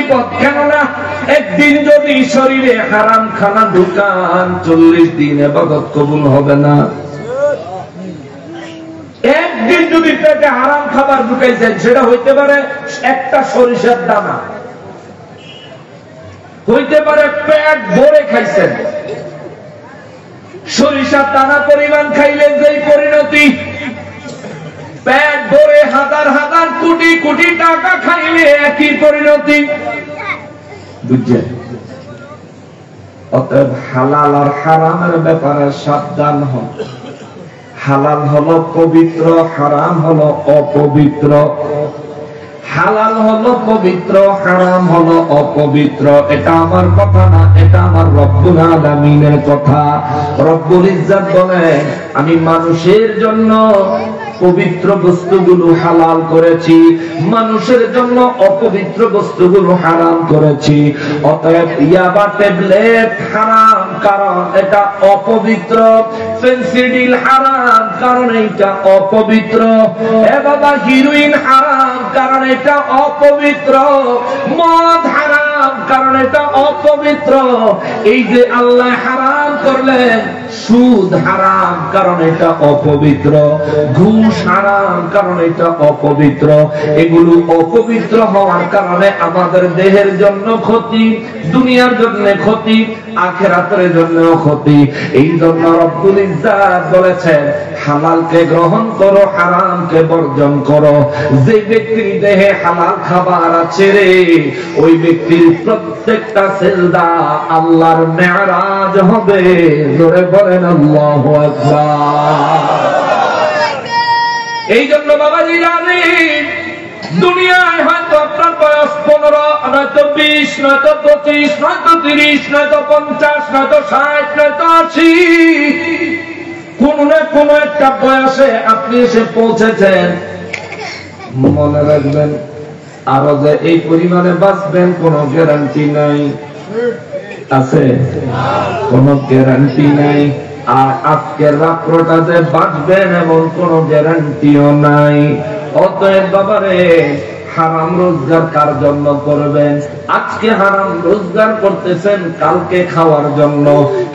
বিপদ। কেননা একদিন যদি শরীরে হারাম খানা ঢুকান 40 দিন ইবাদত কবুল হবে না। একদিন যদি পেটে হারাম খাবার ঢুকাইছেন, সেটা হইতে পারে একটা সরিষার দানা, হইতে পারে পেট ভরে খাইছেন। সরিষার দানা পরিমাণ খাইলে যেই পরিণতি, পেট ভরে হাজার হাজার কোটি কোটি টাকা খাইলে একই পরিণতি। বুঝছেন? অতএব হালাল আর হারামের ব্যাপারে সাবধান হন। হালাল হলো পবিত্র, হারাম হলো অপবিত্র। হালাল হলো পবিত্র, হারাম হলো অপবিত্র। এটা আমার কথা না, এটা আমার রব্বুল আলামিনের কথা। রব্বুল ইজ্জত বলেন, আমি মানুষের জন্য পবিত্র বস্তুগুলো হালাল করেছি, মানুষের জন্য অপবিত্র বস্তুগুলো হারাম করেছি। অতএব ইয়াবা ট্যাবলেট হারাম, কারণ এটা অপবিত্র। ফেন্সিডিল হারাম, কারণ এটা অপবিত্র। এ বাবা, হিরোইন হারাম, কারণ এটা অপবিত্র। মদ হারাম, কারণ এটা অপবিত্র। এই যে আল্লাহ হারাম করলেন, সুদ হারাম, কারণ এটা অপবিত্র। ঘুষ হারাম, কারণ এটা অপবিত্র। এগুলো অপবিত্র হওয়ার কারণে আমাদের দেহের জন্য ক্ষতি, দুনিয়ার জন্য ক্ষতি, আখিরাতের জন্য ক্ষতি। এই জন্য রব্বুল ইজ্জত বলেছেন, হালালকে গ্রহণ করো, হারামকে বর্জন করো। যে ব্যক্তির দেহে হালাল খাবার আছে রে, ওই ব্যক্তির প্রত্যেকটা সিজদা আল্লাহর মেরাজ হবে। জোরে বলেন আল্লাহু আকবার। এই জন্য বাবাজি জানেন, দুনিয়ায় হয়তো আপনার বয়স 15, নয়তো 20, নয়তো 25, নয়তো 30, নয়তো 50, নয়তো 60, নয়তো 80। কোন না কোন একটা বয়সে আপনি এসে পৌঁছেছেন। মনে রাখবেন, আরো যে এই পরিমাণে বাঁচবেন কোন গ্যারান্টি নাই। আছে? কোন গ্যারান্টি নাই। আর আজকের রাত্রটা যে বাঁচবেন এমন কোন গ্যারান্টিও নাই। অতএব বাবারে, হারাম রোজগার কার জন্য করবেন? আজকে হারাম রোজগার করতেছেন কালকে খাওয়ার জন্য,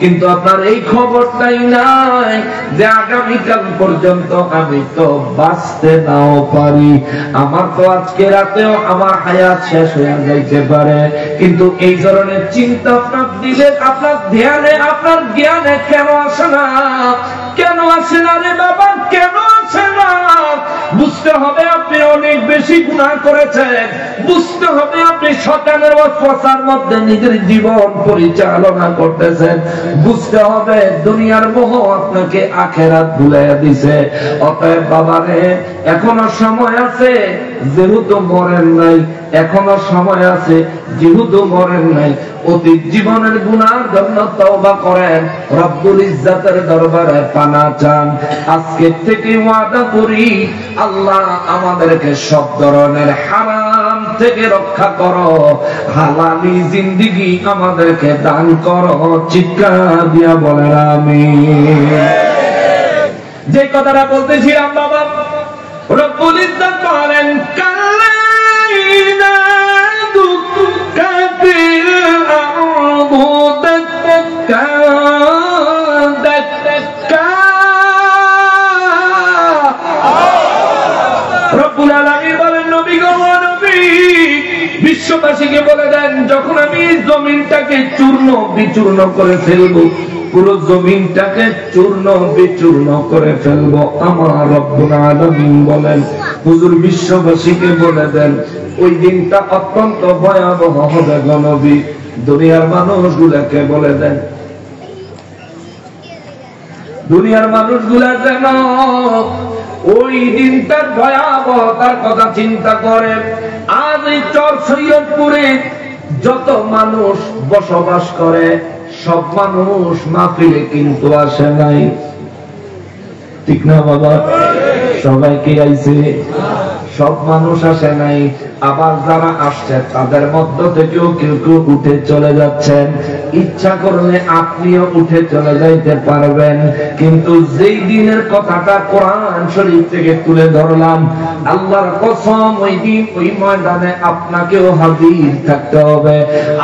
কিন্তু আপনার এই খবরটাই নাই যে আগামীকাল পর্যন্ত আমি তো বাঁচতে নাও পারি। আমার তো আজকে রাতেও আমার হায়াত শেষ হয়ে যাইতে পারে। কিন্তু এই ধরনের চিন্তা আপনার দিলে, আপনার ধ্যানে, আপনার জ্ঞানে কেন আসে না? কেন আসে না রে বাবা, কেন আসে না? বুঝতে হবে আপনি অনেক বেশি গুনাহ করেছেন। বুঝতে হবে আপনি শয়তানের ওয়াসওয়াসার মধ্যে নিজের জীবন পরিচালনা করতেছেন। বুঝতে হবে দুনিয়ার মোহ আপনাকে আখিরাত ভুলাইয়া দিছে। অতএব বাবারে, এখনো সময় আছে, যেহেতু মরেন নাই, এখনো সময় আছে, যেহেতু মরেন নাই, অতীত জীবনের গুনার জন্য তওবা করেন, রব্বুল ইজ্জতের দরবারে পানা চান। আজকে থেকে ওয়াদা করি, আল্লাহ আমাদেরকে সব ধরনের হারাম থেকে রক্ষা করো, হালালি জিন্দেগি আমাদেরকে দান করো। চিৎকার দিয়া বলেন আমিন। যে কথাটা বলতেছিলাম বাবা, রব্বুল ইজ্জত বলেন, কাল্লাইনা দুকাতিল আরদু দাক্কা দাক্কা। রব্বুল আলামিন বলেন, নবী গো, নবী বিশ্ববাসীকে বলে দেন, যখন আমি জমিনটাকে চূর্ণ বিচূর্ণ করে ফেলবো, পুরো জমিনটাকে চূর্ণ বিচূর্ণ করে ফেলবো, আমার রব্বুল আলামিন বলেন, হুজুর বিশ্ববাসীকে বলে দেন, ওই দিনটা অত্যন্ত ভয়াবহ হবে গো নবী। দুনিয়ার মানুষগুলাকে বলে দেন, দুনিয়ার মানুষগুলা যেন ওই দিনটার ভয়াবহতার কথা চিন্তা করে। আজ এই চর সৈয়দপুরে যত মানুষ বসবাস করে, সব মানুষ মাহফিলে কিন্তু আসে নাই, ঠিক না বাবা? সবাই কি আইছে? সব মানুষ আসে নাই, আবার যারা আসছে তাদের মধ্য থেকেও কেউ কেউ উঠে চলে যাচ্ছেন। ইচ্ছা করলে আপনিও উঠে চলে যাইতে পারবেন, কিন্তু যেই দিনের কথাটা কোরআন শরীফ থেকে তুলে ধরলাম, আল্লাহর কসম ওই দিন ওই ময়দানে আপনাকেও হাজির থাকতে হবে।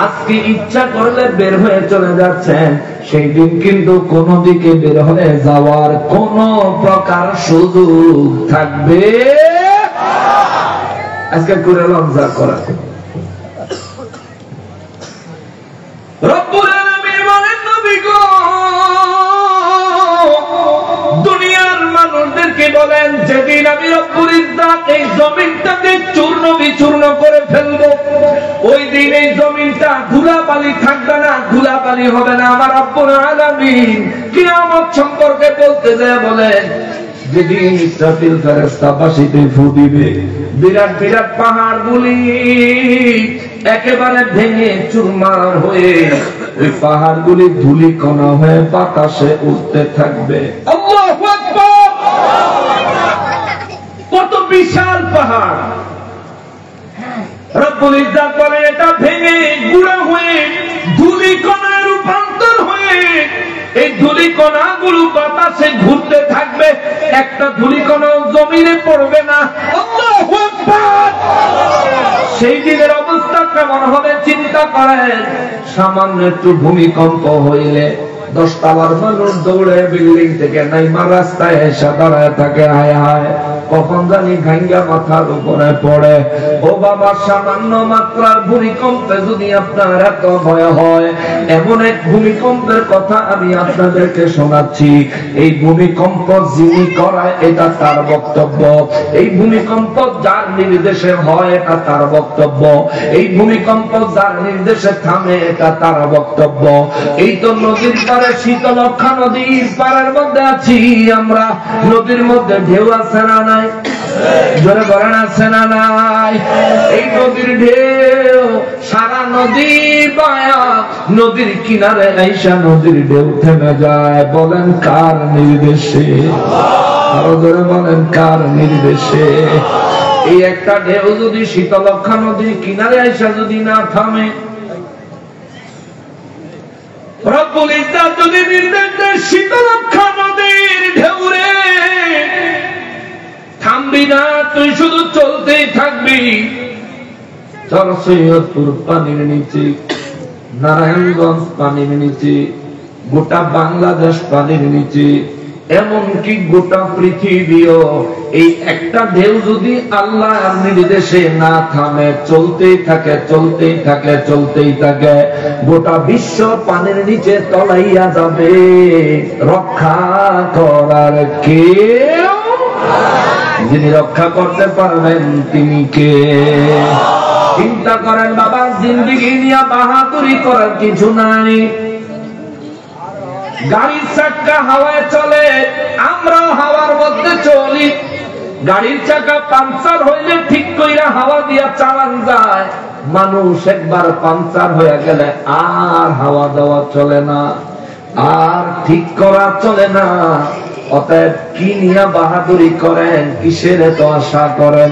আজকে ইচ্ছা করলে বের হয়ে চলে যাচ্ছেন, সেই দিন কিন্তু কোন দিকে বের হয়ে যাওয়ার কোন প্রকার সুযোগ থাকবে। আজকে করে লজ্জা করা রব্বুল আলামিন বলেন, নবী গো, দুনিয়ার মানুষদেরকে বলেন, যেদিন আমি রব্বুল ইজ্জত এই জমিনটাকে চূর্ণ বিচূর্ণ করে ফেলবো, ওই দিন এই জমিনটা ধুলাবালি থাকবে না, ধুলাবালি হবে না। আমার রব্বুল আলামিন কিয়ামত সম্পর্কে বলতে যায় বলেন, যেদিন ইসরাফিল ফেরেশতা বাঁশিতে ফু দিবে, বিরাট বিরাট পাহাড়গুলি একেবারে ভেঙে চুরমার হয়ে ওই পাহাড়গুলি ধূলিকণা হয়ে বাতাসে উঠতে থাকবে। আল্লাহু আকবার! কত বিশাল পাহাড়! রব্বুল ইজ্জত বলে, এটা ভেঙে গুঁড়া হয়ে ধূলিকণায় রূপান্তর হয়ে এই ধূলিকণাগুলো বাতাসে ঘুরতে থাকবে, একটা ধূলিকণাও জমিনে পড়বে না। আল্লাহু আকবার! সেই দিনের অবস্থা কেমন হবে চিন্তা করেন। সামান্য একটু ভূমিকম্প হইলে 10 তলার মানুষ দৌড়ে বিল্ডিং থেকে নাইমা রাস্তায় এসে দাঁড়ায় থাকে, হায় হায় কখন জানি ভাঙ্গা মাথার উপরে পড়ে। ও বাবা, সামান্য মাত্রার ভূমিকম্পে যদি আপনার এত ভয় হয়, এমন এক ভূমিকম্পের কথা আমি আপনাদেরকে শোনাচ্ছি। এই ভূমিকম্প যিনি করায় এটা তার বক্তব্য, এই ভূমিকম্প যার নির্দেশে হয় এটা তার বক্তব্য, এই ভূমিকম্প যার নির্দেশে থামে এটা তার বক্তব্য। এই তো নদীর পারে, শীতলক্ষা নদীর পাড়ের মধ্যে আছি আমরা। নদীর মধ্যে ঢেউ আছে না নাই? জোরে বলেন, আছে না নাই? এই নদীর ঢেউ সারা নদী বায়া নদীর কিনারে আইসা নদীর ঢেউ থেমে যায়। বলেন কার নির্দেশে? আরো জোরে বলেন, কার নির্দেশে? এই একটা ঢেউ যদি শীতলক্ষা নদীর কিনারে আইসা যদি না থামে, রব্বুল ইজ্জত যদি নির্দেশ দেয়, শীতলক্ষা নদীর ঢেউ রে থামবি না, তুই শুধু চলতেই থাকবি। চর সৈয়দপুর পানির নিচে, নারায়ণগঞ্জ পানির নিচে, গোটা বাংলাদেশ পানির নিচে, এমনকি গোটা পৃথিবীও এই একটা ঢেউ যদি আল্লাহর নির্দেশে না থামে, চলতেই থাকে চলতেই থাকে চলতেই থাকে, গোটা বিশ্ব পানির নিচে তলাইয়া যাবে। রক্ষা করার কেউ, যিনি রক্ষা করতে পারবেন তিনি কে? চিন্তা করেন বাবা, জিন্দেগি নিয়ে বাহাদুরি করার কিছু নাই। গাড়ির চাকা হাওয়ায় চলে, আমরা হাওয়ার মধ্যে চলি। গাড়ির চাকা পাংচার হইলে ঠিক কইরা হাওয়া দিয়া চালান যায়। মানুষ একবার পাংচার হয়ে গেলে আর হাওয়া দেওয়া চলে না, আর ঠিক করা চলে না। অতএব কি নিয়ে বাহাদুরি করেন, কিসের এত আশা করেন?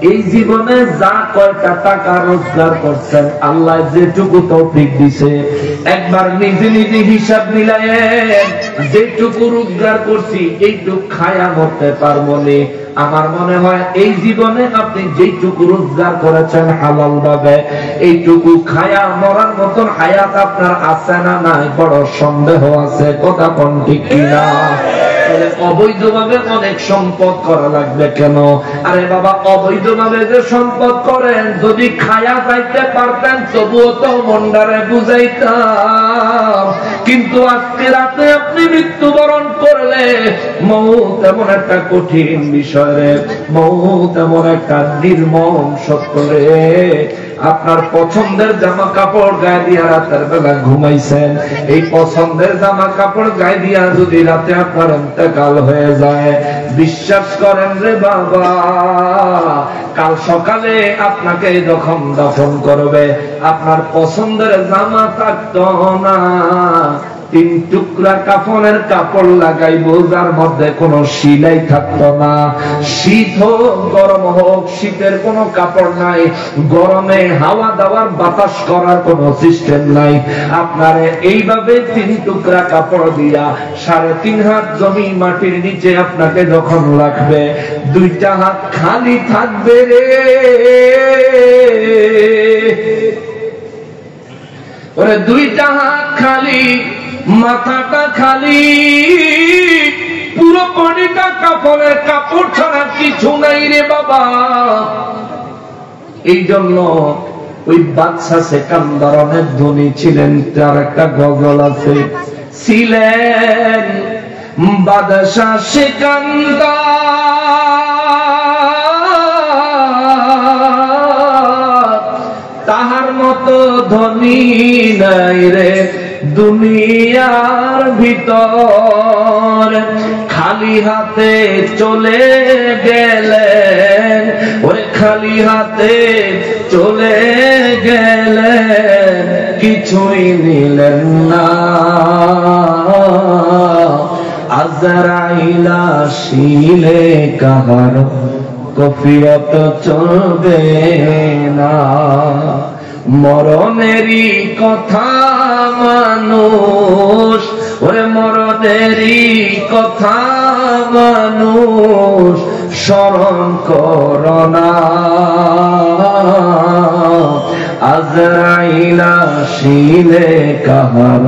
এই জীবনে যা কয়টা টাকা রোজগার করছেন, আল্লাহ যেটুকু তৌফিক দিছে, একবার নিজে নিজে হিসাব মিলায়েন। যেটুকু রোজগার করছি এইটুকু খায়া মরতে পারবো নি। আমার মনে হয় এই জীবনে আপনি যেটুকু রোজগার করেছেন হালাল ভাবে, এইটুকু খায়া মরার মতন হায়াত আপনার আছে না নাই? বড় সন্দেহ আছে। কথা কোন ঠিক কিনা? অবৈধভাবে অনেক সম্পদ করা লাগবে কেন? আরে বাবা, অবৈধভাবে যে সম্পদ করেন, যদি খায়া যাইতে পারতেন তবুও তো মন্ডারে বুঝাইতাম। কিন্তু আজকে রাতে আপনি মৃত্যুবরণ করলে, মৌত এমন একটা কঠিন বিষয় রে, মৌত এমন একটা নির্মম সত্য রে। আপনার পছন্দের জামা কাপড় গায়ে দিয়া রাতের বেলা ঘুমাইছেন, এই পছন্দের জামা কাপড় গায়ে দিয়া যদি রাতে আপনার ইন্তেকাল হয়ে যায়, বিশ্বাস করেন রে বাবা, কাল সকালে আপনাকে যখন দাফন করবে, আপনার পছন্দের জামা থাকতো না, তিন টুকরা কাফনের কাপড় লাগাইবো যার মধ্যে কোনো সিলাই থাকতো না। শীত হোক গরম হোক, শীতের কোনো কাপড় নাই, গরমে হাওয়া দেওয়ার বাতাস করার কোনো সিস্টেম নাই। আপনারে এইভাবে তিন টুকরা কাপড় দিয়া 3.5 হাত জমি মাটির নিচে আপনাকে যখন লাগবে, 2টা হাত খালি থাকবে রে। ওরে 2টা হাত খালি, মাথাটা খালি, পুরো বডিটা কাপড়ের কাপড় ছাড়া কিছু নাই রে বাবা। এই জন্য ওই বাদশা সেকান্দার অনেক ধনী ছিলেন, তার একটা গজল আছে, ছিলেন বাদশা সেকান্দার, তাহার মতো ধনী নাই রে দুনিয়ার ভিতর। খালি হাতে চলে গেলেন, ওই খালি হাতে চলে গেলেন, কিছুই নিলেন না। আজরাইল আসিলে কাহার কফিয়ত চলবে না। মরণেরই কথা মানুষ, ওরে মরণেরই কথা মানুষ স্মরণ করোনা। আজরাইল আসিলে কাহার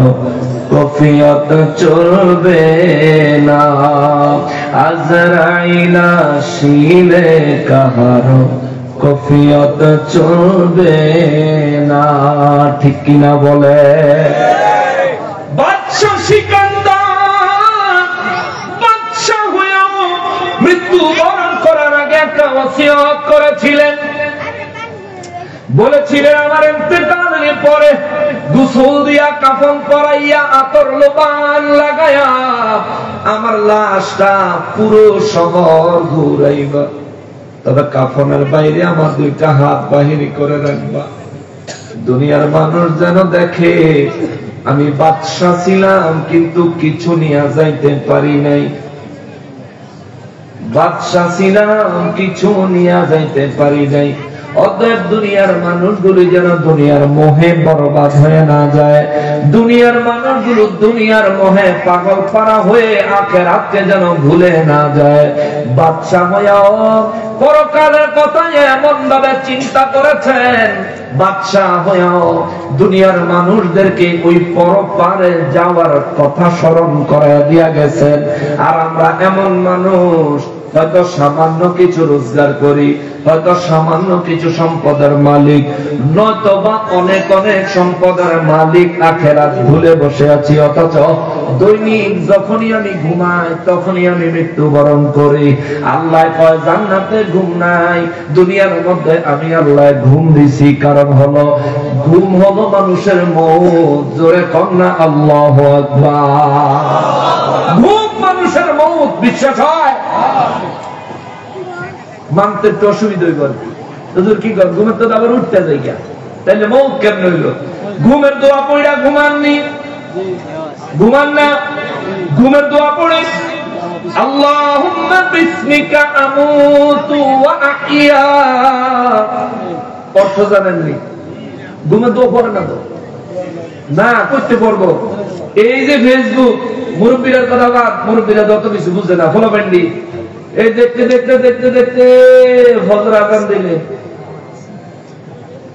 কফিয়ত চলবে না। আজরাইল আসিলে কাহার কফিয়ত চলবে না। ঠিক কিনা বলে? বাদশা সিকান্দার বাদশা হয়েও মৃত্যুবরণ করার আগে একটা ওসিয়ত করেছিলেন, বলেছিলেন আমার ইন্তেকালের পরে গোসল দিয়া কাফন পরাইয়া আতর লোবান লাগায়া আমার লাশটা পুরো শহর ঘুরাইবা, তবে কাফনের বাইরে আমার 2টা হাত বাহির করে রাখবা। দুনিয়ার মানুষ যেন দেখে আমি বাদশা ছিলাম কিন্তু কিছু নিয়ে যাইতে পারি নাই, বাদশা ছিলাম কিছু নিয়ে যাইতে পারি নাই। অতএব দুনিয়ার মানুষগুলি যেন দুনিয়ার মোহে বরবাদ হয়ে না যায়, দুনিয়ার মানুষগুলো দুনিয়ার মোহে পাগল পারা হয়ে আখিরাতকে যেন ভুলে না যায়। বাদশা হয়েও পরকালের কথা এমন ভাবে চিন্তা করেছেন, বাদশা হয়েও দুনিয়ার মানুষদেরকে ওই পরপারে যাওয়ার কথা স্মরণ করে দিয়া গেছেন। আর আমরা এমন মানুষ, হয়তো সামান্য কিছু রোজগার করি, হয়তো সামান্য কিছু সম্পদের মালিক, নয়তোবা অনেক অনেক সম্পদের মালিক, আখিরাত ভুলে বসে আছি। অথচ দৈনিক যখনই আমি ঘুমাই তখনই আমি মৃত্যুবরণ করি। আল্লাহ কয় জান্নাতে ঘুম নাই, দুনিয়ার মধ্যে আমি আল্লাহ ঘুম দিছি। কারণ হলো ঘুম হলো মানুষের মৌত। জোরে কন্যা আল্লাহু আকবার। ঘুম মানুষের মৌত। বিশ্বাস হয়? মানতে একটু অসুবিধা হইব। কি কর ঘুমের তো আবার উঠতে যাই গিয়া, তাইলে মৌত কেমন হইল? ঘুমের দোয়া পড়া ঘুমাননি, ঘুমান না, ঘুমের দোয়া পড়ে আল্লাহুম্মা বিসমিকা আমুতু ওয়া আহইয়া। অর্থ জানেননি? ঘুমের দোয়া পড়ে না তো না, করতে পারবো। এই যে ফেসবুক, মুরব্বীদের কথা বাদ, মুরব্বীরা যত কিছু বুঝে না, ফলো পেন্ডি এই দেখতে দেখতে দেখতে দেখতে ফজর আযান দিলে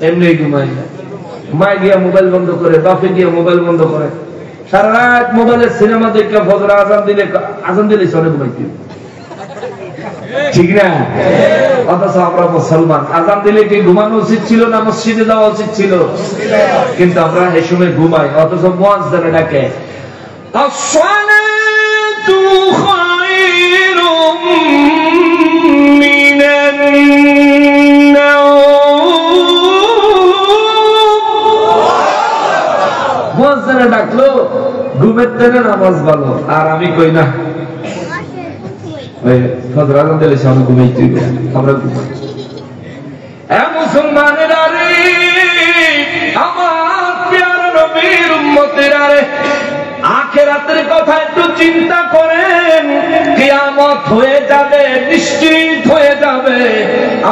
এমনি ঘুমায়। মায় গিয়া মোবাইল বন্ধ করে, বাপে গিয়া মোবাইল বন্ধ করে, সারা রাত মোবাইলের সিনেমা দেখে ফজর আযান দিলে চলে ঘুমাইতে। ঠিক না? অথচ আমরা মুসলমান, আযান দিলে কি ঘুমানো উচিত ছিল না মসজিদে যাওয়া উচিত ছিল? কিন্তু আমরা এই সময় ঘুমাই, অথচ মুয়াজ্জিন ডাকে আসসালাতু খায়রুম মিনান নাওম। মুয়াজ্জিন ডাকলো, ঘুমের থেকে নামাজ ভালো। আর আমি কই না ফজর আযান দিলে সামনে ঘুমাইতে হবে, আমরা ঘুমাই। এ মুসলমানেরা রে, আমার প্রিয় নবীর উম্মতেরা রে, আখিরাতের কথা একটু চিন্তা করেন। কিয়ামত হয়ে যাবে, নিশ্চিত হয়ে যাবে।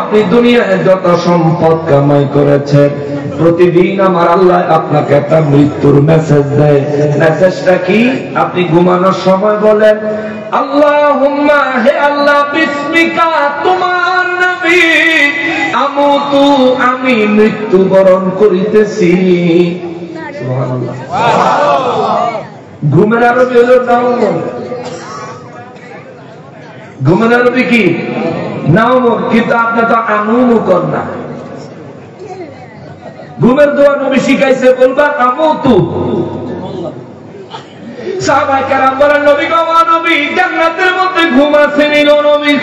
আপনি দুনিয়ায় যত সম্পদ কামাই করেছেন, প্রতিদিন আমার আল্লাহ আপনাকে একটা মৃত্যুর মেসেজ দেয়। মেসেজটা কি? আপনি ঘুমানোর সময় বলেন, আল্লাহুম্মা, হে আল্লাহ, বিসমিকা, তোমার নবী, আমুতু, আমি মৃত্যুবরণ করিতেছি। সুবহানাল্লাহ। ঘুমের আরবি হলো নাওম। ঘুমের আরবি কি? নাওম। কিন্তু আপনি তো আনুমু করেন না। ঘুমের দোয়া নবী শিখাইছে, বলবা আমুতু। সাহাবায়ে কেরাম বলেন, নবী গো, আমার নবী, জান্নাতের মধ্যে ঘুম আছে নি গো নবী?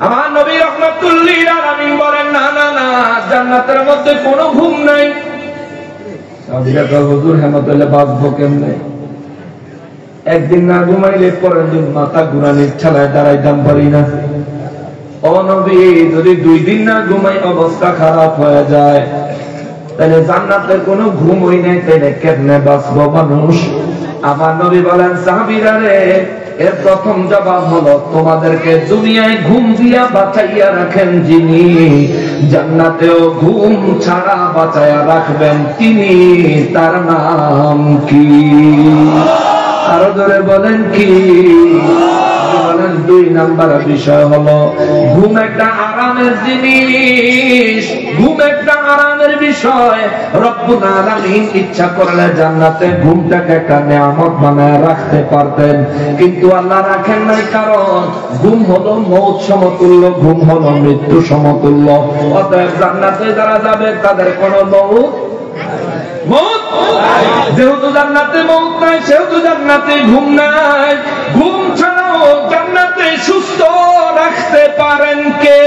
আমার নবী রাহমাতুল লিল আলামিন বলেন, না না না, জান্নাতের মধ্যে কোনো ঘুম নাই। সাহাবীরা কয়, হুজুর, হেমতলে বাঁচবো কেমনে? একদিন না ঘুমাইলে পরের দিন মাথা ঘুরানির ঠেলায় দাঁড়াইতাম পারি না। ও নবী, যদি 2 দিন না ঘুমাই অবস্থা খারাপ হয়ে যায়, তাহলে জান্নাতের কোনো ঘুমই নেই, তাহলে কেমনে বাঁচবো মানুষ? আমার নবী বলেন, সাহাবীরা রে, এর প্রথম জবাব হলো, তোমাদেরকে দুনিয়ায় ঘুম দিয়া বাঁচাইয়া রাখেন যিনি, জান্নাতেও ঘুম ছাড়া বাঁচাইয়া রাখবেন তিনি, তার নাম কি? আরো ধরে বলেন কি? বলেন 2 নাম্বার বিষয় হলো, ঘুম একটা আরামের জিনিস, ঘুম একটা আরামের বিষয়। রব্বুল আলামিন ইচ্ছা করলে জান্নাতে ঘুমটাকে একটা নিয়ামত বানায় রাখতে পারতেন, কিন্তু আল্লাহ রাখেন নাই। কারণ ঘুম হলো মৌত সমতুল্য, ঘুম হলো মৃত্যু সমতুল্য। অতএব জান্নাতে যারা যাবে তাদের কোনো মৌত, যেহেতু জান্নাতে মৌত নাই, সেহেতু জান্নাতে ঘুম নাই। ঘুম ছাড়াও জান্নাতে সুস্থ রাখতে পারেন কে?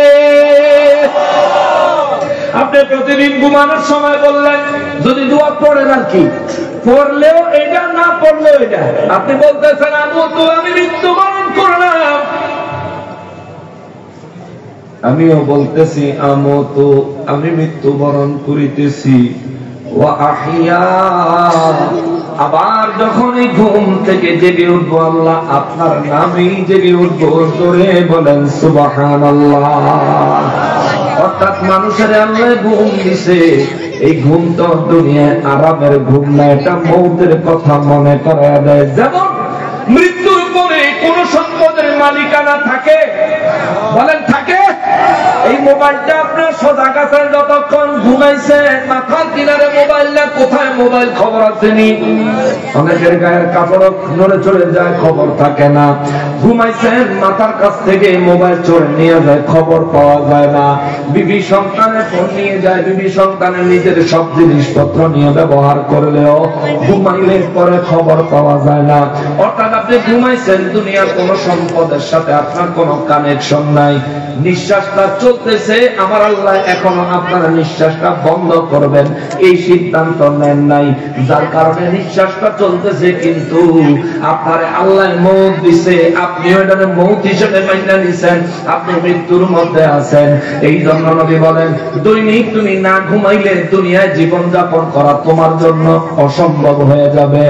আপনি প্রতিদিন ঘুমানোর সময় বললেন, যদি দোয়া পড়েন, আর কি পড়লেও এটা, না পড়লেও এটা, আপনি বলতেছেন, আমুতু, আমি মৃত্যুবরণ করলাম। আমিও বলতেছি, আমুতু, আমি মৃত্যুবরণ করিতেছি। আবার যখনই ঘুম থেকে জেগে উঠবো, আল্লাহ আপনার নামেই জেগে উঠবো, জোরে বলেন সুবহানাল্লাহ। অর্থাৎ মানুষের আল্লাহ ঘুম দিছে, এই ঘুম তো দুনিয়ায় আরামের ঘুম না, এটা মৌতের কথা মনে করায় দেয়। যেমন মৃত্যুর পরে কোন সম্পদের মালিকানা থাকে, বলেন থাকে? এই মোবাইলটা আপনার সোজা কাছে যতক্ষণ ঘুমাইছেন, মাথার কিনারে মোবাইল না, কোথায় মোবাইল খবর আসেনি। অনেকের গায়ের কাপড় নড়ে চলে যায়, খবর থাকে না। ঘুমাইছেন, মাথার কাছ থেকে মোবাইল চোরে নিয়ে যায়, খবর পাওয়া যায় না। বিবি সন্তানের ফোন নিয়ে যায়, বিবি সন্তানের নিজের সব জিনিসপত্র নিয়ে ব্যবহার করলেও ঘুমাইলে পরে খবর পাওয়া যায় না। অর্থাৎ আপনি ঘুমাইছেন, দুনিয়ার কোন সম্পদের সাথে আপনার কোনো কানেকশন নাই। নিঃশ্বাসটা চলতেছে, আমার আল্লাহ এখনো আপনার নিঃশ্বাসটা বন্ধ করবেন এই সিদ্ধান্ত নেন নাই, যার কারণে নিঃশ্বাসটা চলতেছে, কিন্তু আপনার আল্লাহ মৌত দিছে, আপনি ওইটাকে মৌত হিসেবে মাইনা নিছেন, আপনি মৃত্যুর মধ্যে আছেন। এই জন্য নবী বলেন, দৈনিক তুমি না ঘুমাইলে দুনিয়ায় জীবন যাপন করা তোমার জন্য অসম্ভব হয়ে যাবে।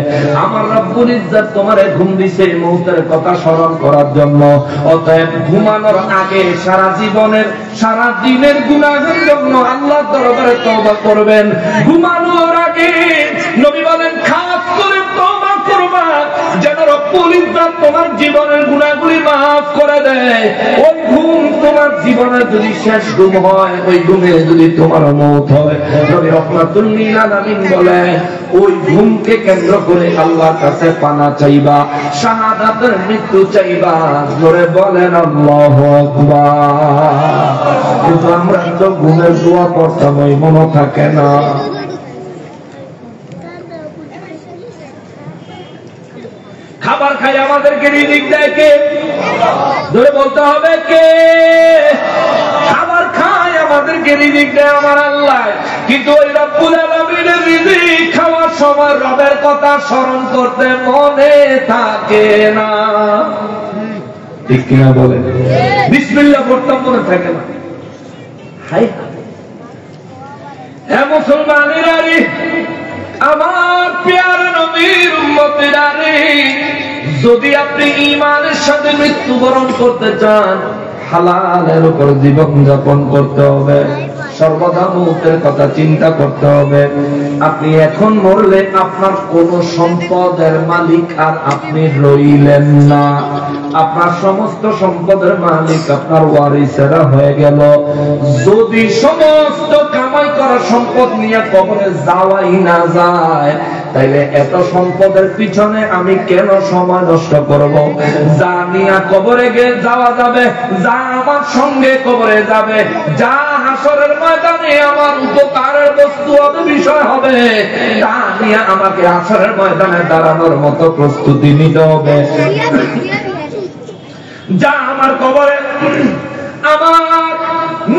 আমার রব্বুল ইজ্জত তোমারে ঘুম দিছে মৌতের কথা স্মরণ করার জন্য। অতএব ঘুমানোর আগে সারা জীবনের, সারা দিনের গুনাহের জন্য আল্লাহর দরবারে তওবা করবেন। ঘুমানোর আগে নবী বলেন, খাস করে তওবা করবা, যেন রব্বুল ইজ্জত তোমার জীবনের গুনাহগুলি মাফ করে দেয়। ওই ঘুম তোমার জীবনের যদি শেষ ঘুম হয়, ওই ঘুমে যদি তোমার মওত হয়, নবী রাহমাতুল লিল আলামিন বলে, ওই ঘুমকে কেন্দ্র করে আল্লাহর কাছে পানা চাইবা, শাহাদাতের মৃত্যু চাইবা। জোরে বলেন আল্লাহু আকবার। কিন্তু আমরা তো ঘুমের দোয়া পড়তাম, ওই মনে থাকে না। খাবার খাই আমাদেরকে রিজিক দেয় কে? ধরে বলতে হবে কে? খাবার খায় আমাদেরকে রিজিক দেয় আমার আল্লাহ। কিন্তু ওই রব্বুল আলামিনের রিজিক খাওয়ার সময় রবের কথা স্মরণ করতে মনে থাকে না, ঠিক কিনা বলেন? বিসমিল্লাহ পড়তাম, মনে থাকে না। হাই হ্যাঁ মুসলমানেরা, আমার প্রিয় নবীর উম্মতেরা রে, যদি আপনি ঈমানের সাথে মৃত্যুবরণ করতে চান, হালালের উপর জীবন যাপন করতে হবে, সর্বদা মৌতের কথা চিন্তা করতে হবে। আপনি এখন মরলে আপনার কোন সম্পদের মালিক আর আপনি রইলেন না, আপনার সমস্ত সম্পদের মালিক আপনার ওয়ারিসেরা হয়ে গেল। যদি সমস্ত কামাই করা সম্পদ নিয়ে কবরে যাওয়াই না যায়, তাইলে এত সম্পদের পিছনে আমি কেন সময় নষ্ট করব? যা নিয়ে কবরে গিয়ে যাওয়া যাবে, যা আমার সঙ্গে কবরে যাবে, যা হাসরের ময়দানে আমার উপকারের বস্তু হবে, বিষয় হবে, তা নিয়ে আমাকে হাসরের ময়দানে দাঁড়ানোর মতো প্রস্তুতি নিতে হবে। যা আমার কবরে আমার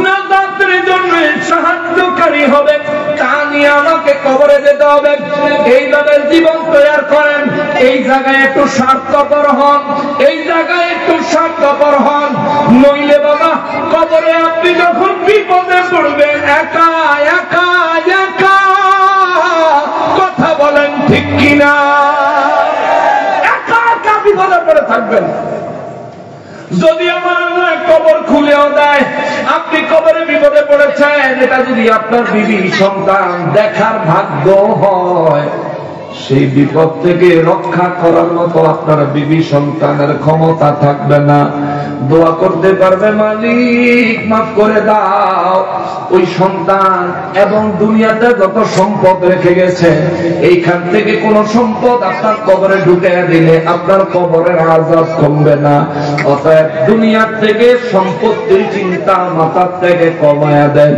নাজাতের জন্য সাহায্যকারী হবে, তা নিয়ে আমাকে কবরে যেতে হবে। এইভাবে জীবন তৈরি করেন। এই জায়গায় একটু স্বার্থপর হন, এই জায়গায় একটু স্বার্থপর হন, নইলে বাবা কবরে আপনি যখন বিপদে পড়বেন, একা একা একা, কথা বলেন ঠিক কিনা? একা একা বিপদে পড়ে থাকবেন। যদি আমার কবর খুলেও দেয়, আপনি কবরে বিপদে পড়েছেন, এটা যদি আপনার বিবি সন্তান দেখার ভাগ্য হয়, সেই বিপদ থেকে রক্ষা করার মতো আপনার বিবি সন্তানের ক্ষমতা থাকবে না। দোয়া করতে পারবে, মালিক মাফ করে দাও। ওই সন্তান এবং দুনিয়াতে যত সম্পদ রেখে গেছে, এইখান থেকে কোন সম্পদ আপনার কবরে ঢুকে দিলে আপনার কবরের আযাব কমবে না। অতএব দুনিয়ার থেকে সম্পত্তির চিন্তা মাথার থেকে কমায়া দেন,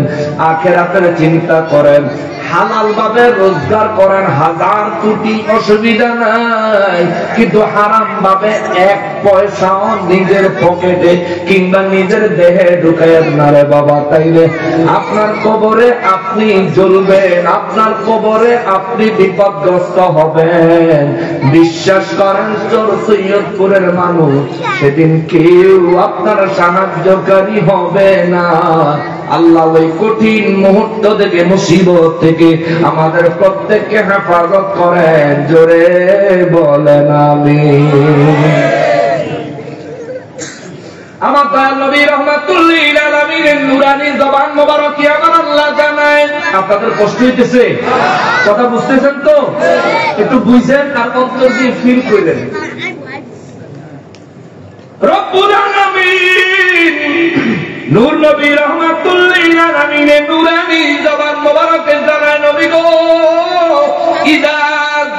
আখিরাতের চিন্তা করেন, হালাল ভাবে রোজগার করেন, 1000 কোটি অসুবিধা নাই, কিন্তু হারাম ভাবে 1 পয়সাও নিজের পকেটে কিংবা নিজের দেহে ঢুকায়েন না রে বাবা। তাইলে আপনার কবরে আপনি জ্বলবেন, আপনার কবরে আপনি বিপদগ্রস্ত হবেন। বিশ্বাস করেন, চোর সৈয়দপুরের মানুষ সেদিন কেউ আপনার সাহায্যকারী হবে না। আল্লাহ ওই কঠিন মুহূর্ত থেকে, মুসিবত থেকে আমাদের প্রত্যেককে হেফাজত করেন। জোরে বলেন আমিন। আমার দয়াল নবী রাহমাতুল লিল আলামিনের নূরানী জবান মোবারক কি আমার আল্লাহ জানায়। আপনাদের কষ্ট হইতেছে? কথা বুঝতেছেন তো? একটু বুঝেন আর অন্তর দিয়ে ফিল করেন। রব্বুল আলামিন নূর নবী রাহমাতুল লিল আলামিনের নূরানী জবান মোবারকে জানায়, নবী গো, ইদা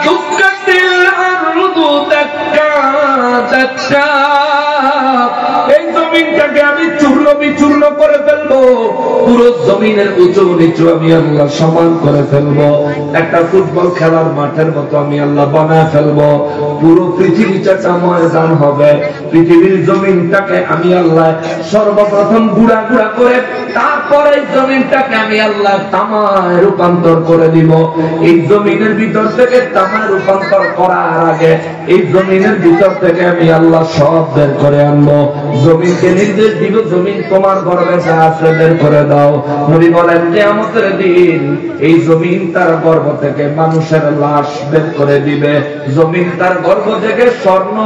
দুক্কাতিল আরদু দাক্কা দাক্কা, এই জমিনটাকে আমি চূর্ণ বিচূর্ণ করে ফেলবো, পুরো জমিনের উঁচু নিচু আমি আল্লাহ সমান করে ফেলবো, একটা ফুটবল খেলার মাঠের মতো আমি আল্লাহ বানায় ফেলবো, পুরো পৃথিবীটা ময়দান হবে, পৃথিবীর জমিনটাকে আমি আল্লাহ সর্বপ্রথম গুড়া গুড়া করে তারপরে জমিনটাকে আমি আল্লাহ তামায় রূপান্তর করে দিব। এই জমিনের ভিতর থেকে তামায় রূপান্তর করার আগে এই জমিনের ভিতর থেকে আমি আল্লাহ সব বের করে আনবো। জমিনকে নির্দেশ দিব, জমিন তোমার গর্ভে যা আছে বের করে দাও। নবী বলেন, কিয়ামতের দিন এই জমিন তার গর্ভ থেকে মানুষের লাশ বের করে দিবে। জমিন তার গর্ভ থেকে স্বর্ণ,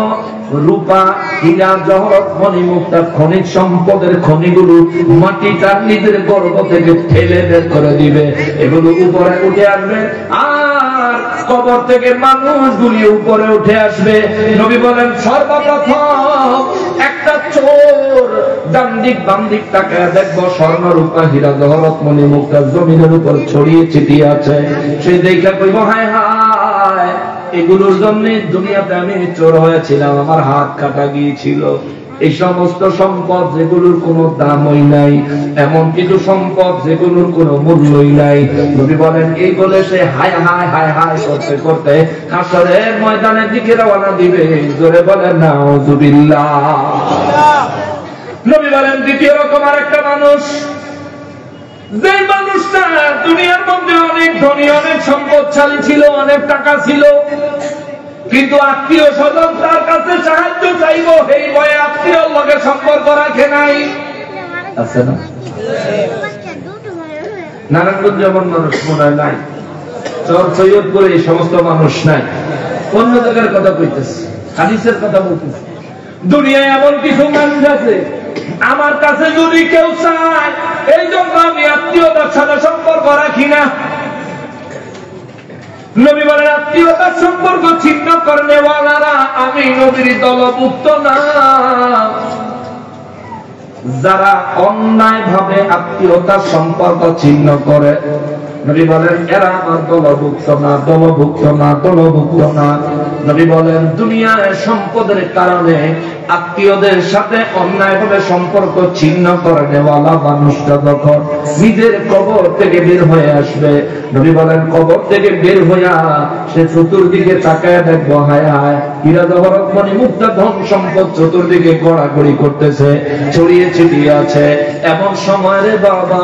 রূপা, হীরা, জহরত, মণিমুক্তা, খনিজ সম্পদের খনিগুলো মাটি তার নিজের গর্ভ থেকে ঠেলে বের করে দিবে। এগুলো উপরে উঠে আসবে, আর কবর থেকে মানুষগুলি উপরে উঠে আসবে। নবী বলেন, সর্বপ্রথম একটা চোর ডান দিক বাম দিক তাকায় দেখবো স্বর্ণ, রূপা, হীরা, জহরত, মণিমুক্তা জমিনের উপর ছড়িয়ে ছিটিয়ে আছে। সে দেখা কইব, হায় হায়, এগুলোর জন্য দুনিয়াতে আমি চোর হয়েছিলাম, আমার হাত কাটা গিয়েছিল। এই সমস্ত সম্পদ যেগুলোর কোনো দামই নাই, এমন কিছু সম্পদ যেগুলোর কোনো মূল্যই নাই। নবী বলেন, এই বলে সে হায় হায় হায় হায় করতে করতে হাসরের ময়দানের দিকে রওনা দিবে। জোরে বলেন নাউজুবিল্লাহ। নবী বলেন, দ্বিতীয় রকম আরেকটা মানুষ, যে মানুষটা দুনিয়ার মধ্যে অনেক ধনী, অনেক সম্পদশালী ছিল, অনেক টাকা ছিল, কিন্তু আত্মীয় স্বজন তার কাছে সাহায্য চাইব, এই ভয়ে আত্মীয় লগে সম্পর্ক রাখে নাই। আছে না? নারায়ণগঞ্জ যেমন মানুষ মনে হয় নাই, চর সৈয়দপুরে এই সমস্ত মানুষ নাই, অন্য জায়গার কথা কইতেছে, হাদিসের কথা বলতেছে। দুনিয়ায় এমন কিছু মানুষ আছে আমার কাছে যদি কেউ চায়, এই জন্য আমি আত্মীয়তার সাথে সম্পর্ক রাখি না। নবী বলেন আত্মীয়তার সম্পর্ক ছিন্ন করনেওয়ালারা আমি নবীর দলভুক্ত না। যারা অন্যায় ভাবে আত্মীয়তার সম্পর্ক ছিন্ন করে, নবী বলেন এরা আমার দলভুক্ত না, দলভুক্ত না, দলভুক্ত না। নবী বলেন দুনিয়ার সম্পদের কারণে আত্মীয়দের সাথে অন্যায়ভাবে সম্পর্ক ছিন্ন করে নেওয়ালা মানুষটা যখন নিজের কবর থেকে বের হয়ে আসবে, নবী বলেন কবর থেকে বের হইয়া সে চতুর্দিকে তাকায় দেখবো হায় হায় হীরা জহরত মণি মুক্তা ধন সম্পদ চতুর্দিকে গড়াগড়ি করতেছে, ছড়িয়ে ছিটিয়ে আছে। এমন সময় রে বাবা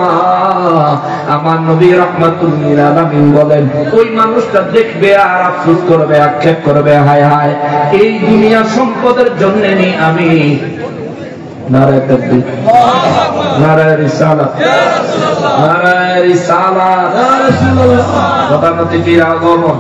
আমার নবী রাহমাতুল লিল আলামিন বলেন ওই মানুষটা দেখবে আর আফসোস করবে, আক্ষেপ করবে, হায় হায় এই দুনিয়া সম্পদের জন্য আমি নারায়ে তাকবীর, নারায়ে রিসালাত, নারায়ে রিসালাত, কথা মতে কি আগমন।